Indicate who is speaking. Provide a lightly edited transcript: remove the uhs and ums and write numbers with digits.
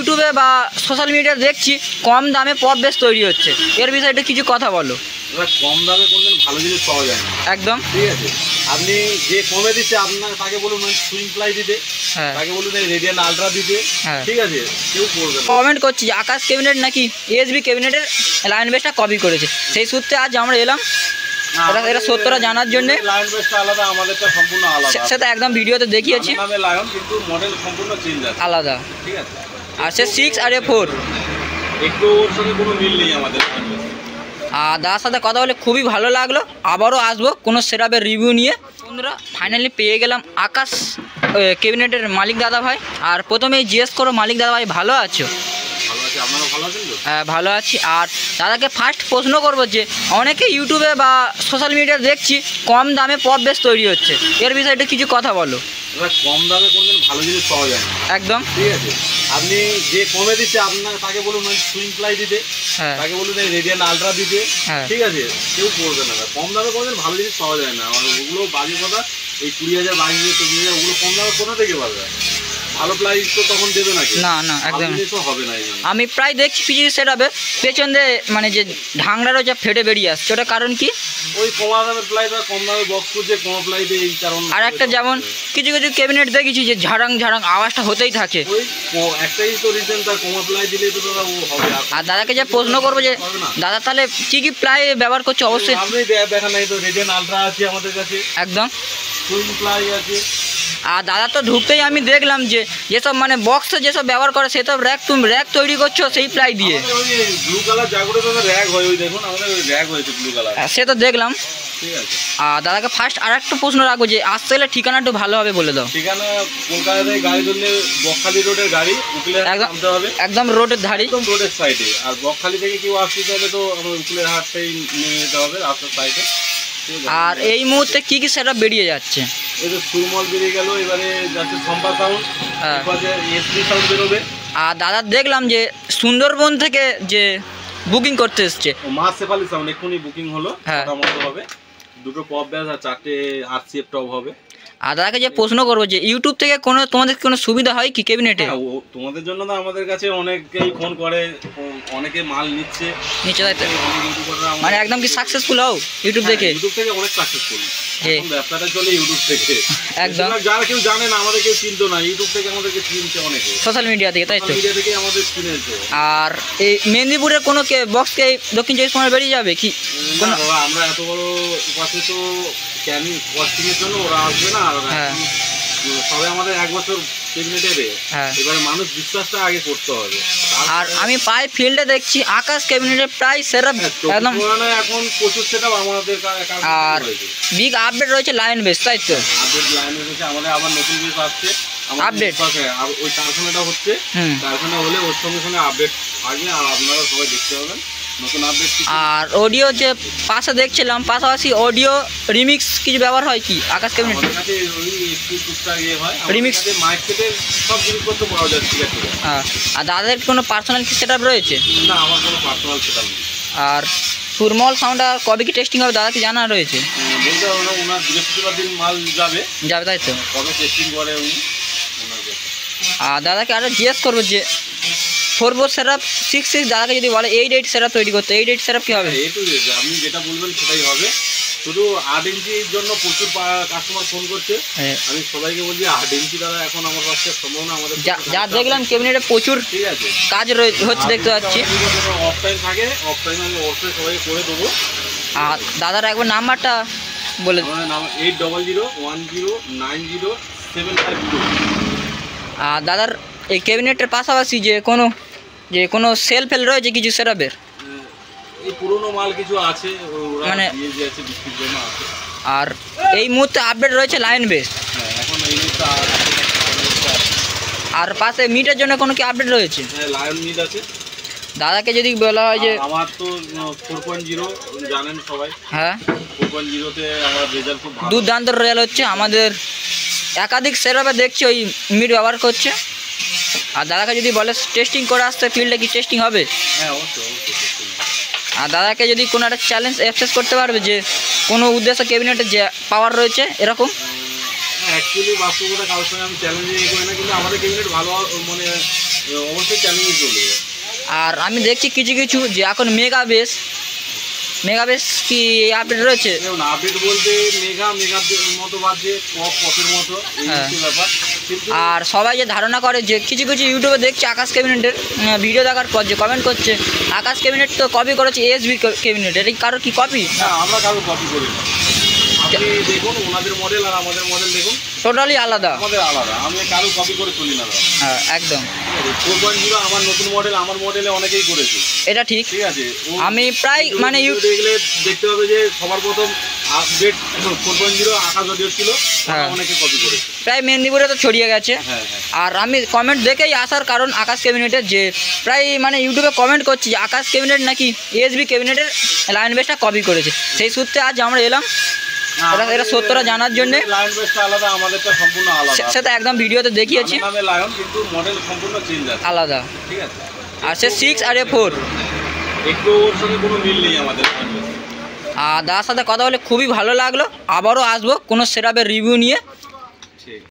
Speaker 1: ইউটিউবে বা social media দেখছি কম দামে পপ বেস তৈরি হচ্ছে, এর বিষয়টা কিছু কথা বলো।
Speaker 2: কম দামে কোনদিন ভালো জিনিস পাওয়া যায় না
Speaker 1: একদম
Speaker 2: ঠিক আছে। আপনি যে কমে দিচ্ছে আপনার তাকে বলুন সুইং প্লাই দিতে,
Speaker 1: হ্যাঁ
Speaker 2: তাকে বলুন রেডিয়ান আলট্রা দিতে,
Speaker 1: হ্যাঁ
Speaker 2: ঠিক আছে, কেউ করবে না।
Speaker 1: কমেন্ট করছি যে আকাশ ক্যাবিনেট নাকি এসবি ক্যাবিনেটের লাইন বেসটা কপি করেছে, সেই সূত্রে আজ আমরা এলাম এটা সত্যটা জানার জন্য।
Speaker 2: লায়ন বেসটা আলাদা, আমাদেরটা সম্পূর্ণ আলাদা,
Speaker 1: সেটা একদম ভিডিওতে দেখিয়েছি
Speaker 2: নামে লায়ন কিন্তু মডেল সম্পূর্ণ চেঞ্জ আছে
Speaker 1: আলাদা।
Speaker 2: ঠিক আছে।
Speaker 1: আর সে 6 আর 4
Speaker 2: একটু ওর সঙ্গে কোনো মিল নেই আমাদের।
Speaker 1: আর দাদার সাথে কথা বলে খুবই ভালো লাগলো, আবারও আসবো কোনো সেটআপের রিভিউ নিয়ে। বন্ধুরা ফাইনালি পেয়ে গেলাম আকাশ ক্যাবিনেটের মালিক দাদা ভাই। আর প্রথমেই জিজ্ঞেস করো মালিক দাদা ভাই ভালো আছো?
Speaker 2: ভালো আছে, আপনারা ভালো আছেন তো?
Speaker 1: হ্যাঁ ভালো আছি। আর দাদাকে ফার্স্ট প্রশ্ন করবো যে অনেকে ইউটিউবে বা সোশ্যাল মিডিয়া দেখছি কম দামে পপ বেস তৈরি হচ্ছে, এর বিষয়টা কিছু কথা বলো।
Speaker 2: কম দামে কোনদিন ভালো জিনিস পাওয়া যায় না
Speaker 1: একদম
Speaker 2: ঠিক আছে। আপনি যে কমে দিচ্ছে আপনার তাকে বলুন সুইং প্লাই দিতে,
Speaker 1: হ্যাঁ
Speaker 2: তাকে বলুন রেডিয়ান আলট্রা দিতে,
Speaker 1: হ্যাঁ
Speaker 2: ঠিক আছে, কেউ করবে না। কম দামে কোনদিন ভালো জিনিস পাওয়া যায় না, আর ওগুলো বাজে কথা। এই 20,000 22,000 24,000 ওগুলো কম দামে কোথা থেকে পাবে? ভালো প্রাইস তো তখন দেবে নাকি?
Speaker 1: না না একদম
Speaker 2: হবে না।
Speaker 1: আমি প্রায় দেখছি পিছিয়ে সেটআপে পেছন দিয়ে মানে যে ঢাংরা রয়েছে ফেটে বেরিয়ে আসছে, ওটা কারণ কি?
Speaker 2: ওই কম দামের প্লাই বা কম দামের বক্স করছে কম প্লাই দিয়ে এই কারণ।
Speaker 1: আর একটা যেমন কিছু কিছু ক্যাবিনেট দেখেছি যে ঝাড়াং ঝাড়াং আওয়াজটা হতেই থাকে,
Speaker 2: ওই একটাই তো রিজন, তার কম প্লাই দিলে তো দাদা ও হবে।
Speaker 1: আর দাদাকে যে প্রশ্ন করবো যে দাদা তাহলে কি কি প্লাই ব্যবহার করছে, অবশ্যই
Speaker 2: আপনি দেখেন নাই তো রেডিয়ান আলট্রা আছে আমাদের কাছে,
Speaker 1: একদম।
Speaker 2: সুইং প্লাই আছে।
Speaker 1: আর দাদা তো ঢুকতেই আমি দেখলাম যে যেসব মানে বক্সে যেসব ব্যবহার করে সেসব র্যাক, তুমি র্যাক তৈরি করছো সেই প্লাই দিয়ে।
Speaker 2: ওই ব্লু কালার জাগুড়ে তো র্যাক হয়, ওই দেখুন আমাদের ওই র্যাক হয়েছে ব্লু কালার,
Speaker 1: সে তো দেখলাম।
Speaker 2: ঠিক আছে।
Speaker 1: আর দাদাকে ফার্স্ট আর একটা প্রশ্ন রাখবো যে আসতে গেলে ঠিকানা একটু ভালোভাবে বলে দাও।
Speaker 2: ঠিকানা কলকাতা থেকে গাড়ি ধরলে বকখালি রোডের গাড়ি উকিলের হাট নামতে হবে,
Speaker 1: একদম রোডের ধারে,
Speaker 2: একদম রোডের সাইডে। আর বকখালি থেকে কেউ আসতে চাইলে তো আমার উকিলের হাটটাই নিয়ে যেতে হবে রাস্তার সাইডে।
Speaker 1: আর এই মুহূর্তে কি কি সেটআপ বেরিয়ে যাচ্ছে?
Speaker 2: এই তো সুরমল বেরিয়ে গেল, এবারে যাচ্ছে সম্পা সাউন্ড,
Speaker 1: হ্যাঁ
Speaker 2: এসপি সাউন্ড বেরোবে।
Speaker 1: আর দাদা দেখলাম যে সুন্দরবন থেকে যে বুকিং করতে এসছে
Speaker 2: মা শেফালি সাউন্ড এক্ষুনি বুকিং হলো,
Speaker 1: হ্যাঁ
Speaker 2: মতো হবে। দুটো পপ ব্যাস আর 4টে আরসিএফ টপ হবে।
Speaker 1: আর দাদাকে যে প্রশ্ন করবো যে ইউটিউব থেকে কোনো তোমাদের কোনো সুবিধা হয় কি ক্যাবিনেটে?
Speaker 2: তোমাদের জন্য তো আমাদের কাছে অনেকেই ফোন করে, অনেকে মাল নিচ্ছে
Speaker 1: নিচে যাইতে মানে একদম কি সাকসেসফুল হও ইউটিউব থেকে?
Speaker 2: ইউটিউব থেকে অনেক সাকসেসফুল,
Speaker 1: যে
Speaker 2: ব্যবসাটা চলে ইউটিউব থেকে
Speaker 1: একদম।
Speaker 2: যারা কেউ জানে না আমাদের কেউ চিনতো না, ইউটিউব থেকে আমাদেরকে চিনছে অনেকে,
Speaker 1: সোশ্যাল মিডিয়া থেকে, তাই তো?
Speaker 2: মিডিয়া থেকে আমাদের চিনেছে।
Speaker 1: আর এই মেদিনীপুরের কোনো বক্সকে দক্ষিণ 24 পরগনায় বেরিয়ে যাবে কি?
Speaker 2: না বাবা, আমরা এত বড় উপাসে তো ক্যানি কস্টিং এর জন্য ওরা আসবে না।
Speaker 1: হ্যাঁ
Speaker 2: সবাই আমাদের 1 বছর ক্যাবিনেটে,
Speaker 1: হ্যাঁ
Speaker 2: এবারে মানুষ বিশ্বাসটা আগে করতে হবে।
Speaker 1: আর আমি প্রায় ফিল্ডে দেখছি আকাশ ক্যাবিনেটের প্রায় সেরা একদম
Speaker 2: এখন প্রচুর সেটআপ আমাদের।
Speaker 1: আর বিগ আপডেট রয়েছে লায়ন বেস, তাই তো?
Speaker 2: আপডেট লাইন হচ্ছে আমাদের, আবার নতুন বেস আসছে
Speaker 1: আপডেট,
Speaker 2: ওই কারখানাটা হচ্ছে, কারখানা হলে ওর সঙ্গে সঙ্গে আপডেট আসবে, আর আপনারা সবাই দেখতে পাবেন নতুন আপডেট। আর
Speaker 1: অডিও যে পাশে দেখছিলাম পাশাপাশি অডিও রিমিক্স কিছু ব্যবহার হয় কি আকাশ ক্যাবিনেট?
Speaker 2: আমাদের কাছে ওই একটু টুকটাক ইয়ে হয়, রিমিক্স মাইক সেটে সব জিনিসপত্র পাওয়া যায়, ঠিক আছে।
Speaker 1: আর দাদাদের কোনো পার্সোনাল কি সেটআপ রয়েছে?
Speaker 2: না, আমার কোনো পার্সোনাল সেটআপ নেই।
Speaker 1: আর সুরমল সাউন্ড আর কবে কি টেস্টিং হবে দাদা কি জানা রয়েছে?
Speaker 2: বলতে হবে না, ওনার বৃহস্পতিবার দিন মাল যাবে,
Speaker 1: তাই তো?
Speaker 2: কবে টেস্টিং করে উনি।
Speaker 1: আর দাদাকে আরও জিজ্ঞেস করবো যে 4 সেটআপ 6 দাদাকে যদি বলে 8 সেটআপ তৈরি করতে, 8 সেটআপ কী হবে?
Speaker 2: আপনি যেটা বলবেন সেটাই হবে, শুধু 8 ইঞ্চির জন্য প্রচুর কাস্টমার ফোন করছে। আমি সবাইকে বলছি 8 ইঞ্চি দাদা এখন আমার কাছে সম্ভব না, আমাদের
Speaker 1: যা দেখলাম ক্যাবিনেটে প্রচুর
Speaker 2: ঠিক আছে
Speaker 1: কাজ হচ্ছে দেখতে পাচ্ছি।
Speaker 2: অফ টাইম থাকে, অফ টাইমে আমি অবশ্যই সবাইকে করে দেবো।
Speaker 1: আর দাদার একবার নাম্বারটা বলে।
Speaker 2: আমার নাম 8001090752।
Speaker 1: আর দাদার এই ক্যাবিনেটের পাশাপাশি যে কোনো সেল ফেল রয়েছে কিছু সেটআপের?
Speaker 2: এই পুরনো মাল কিছু আছে,
Speaker 1: মানে
Speaker 2: বিক্রির জন্য আছে।
Speaker 1: আর এই মুহূর্তে আপডেট রয়েছে লায়ন বেস।
Speaker 2: হ্যাঁ, এখন এই মুহূর্তে
Speaker 1: আর পাশে মিটের জন্য কোনো কি আপডেট রয়েছে?
Speaker 2: হ্যাঁ, লায়ন মিট আছে।
Speaker 1: দাদাকে যদি বলা হয় যে
Speaker 2: আমার তো 4.0 জানেন সবাই,
Speaker 1: হ্যাঁ
Speaker 2: 4.0-তে আমার রেজাল্ট খুব ভালো,
Speaker 1: দুর্দান্ত রেজাল্ট হচ্ছে। আমাদের একাধিক সেটআপে দেখছি ওই মিট ব্যবহার করছে। আর দাদাকে যদি বলে টেস্টিং করে আসতে ফিল্ডে কি টেস্টিং হবে?
Speaker 2: হ্যাঁ অবশ্যই অবশ্যই।
Speaker 1: আর দাদাকে যদি কোনো একটা চ্যালেঞ্জ অ্যাকসেস করতে পারবে যে কোনো উদ্দেশ্য ক্যাবিনেটে যে পাওয়ার রয়েছে এরকম?
Speaker 2: অ্যাকচুয়ালি বাস্তবতা কারোর সঙ্গে আমি চ্যালেঞ্জিং করি না, কিন্তু আমাদের ক্যাবিনেট ভালো মানে অবশ্যই চ্যালেঞ্জিং চলবে।
Speaker 1: আর আমি দেখছি কিছু কিছু যে এখন মেগা বেস কি আপডেট রয়েছে?
Speaker 2: দেখুন আপডেট বলতে মেঘার মতো বাজছে, পপের মতো, এই
Speaker 1: হ্যাঁ।
Speaker 2: হচ্ছে ব্যাপার। কিন্তু
Speaker 1: আর সবাই যে ধারণা করে যে কিছু কিছু ইউটিউবে দেখছে আকাশ ক্যাবিনেটের ভিডিও দেখার পর যে কমেন্ট করছে আকাশ ক্যাবিনেট তো কপি করেছে এসবি ক্যাবিনেট, এটা কি কারোর কি কপি?
Speaker 2: না, আমরা কারো কপি করি না। আপনি দেখুন ওনাদের মডেল আর আমাদের মডেল দেখুন,
Speaker 1: টোটালি আলাদা।
Speaker 2: আমাদের আলাদা। আমি কারো কপি করে চলি না দাদা।
Speaker 1: হ্যাঁ একদম,
Speaker 2: 4.0 আমার নতুন মডেল, আমার মডেলে অনেকেই করেছে,
Speaker 1: এটা ঠিক।
Speaker 2: ঠিক আছে।
Speaker 1: আমি প্রায় মানে
Speaker 2: দেখলে দেখতে হবে যে সবার প্রথম আপডেট 4.0 আকাশ আপডেট ছিল,
Speaker 1: হ্যাঁ।
Speaker 2: অনেকে কপি করেছে।
Speaker 1: প্রায় মেদিনীপুরে তো ছড়িয়ে গেছে।
Speaker 2: হ্যাঁ হ্যাঁ।
Speaker 1: আর আমি কমেন্ট দেখেই আসার কারণ আকাশ ক্যাবিনেটের যে প্রায় মানে ইউটিউবে কমেন্ট করছি যে আকাশ ক্যাবিনেট নাকি এসবি ক্যাবিনেটের লাইন বেসটা কপি করেছে, সেই সূত্রে আজ আমরা এলাম এটা সত্যটা জানার জন্যে।
Speaker 2: লায়ন বেসটা আলাদা, আমাদেরটা সম্পূর্ণ আলাদা।
Speaker 1: সেটা একদম ভিডিওতে দেখিয়েছি,
Speaker 2: নামে নামে লায়ন, কিন্তু মডেল সম্পূর্ণ চেঞ্জ আছে,
Speaker 1: আলাদা।
Speaker 2: ঠিক আছে।
Speaker 1: আর সে 6 আর 4
Speaker 2: একটু ওর সঙ্গে কোনো মিল নেই আমাদের লায়ন বেস।
Speaker 1: আর দাদার সাথে কথা বলে খুবই ভালো লাগলো, আবারও আসবো কোনো সেটআপের রিভিউ নিয়ে।
Speaker 2: ঠিক।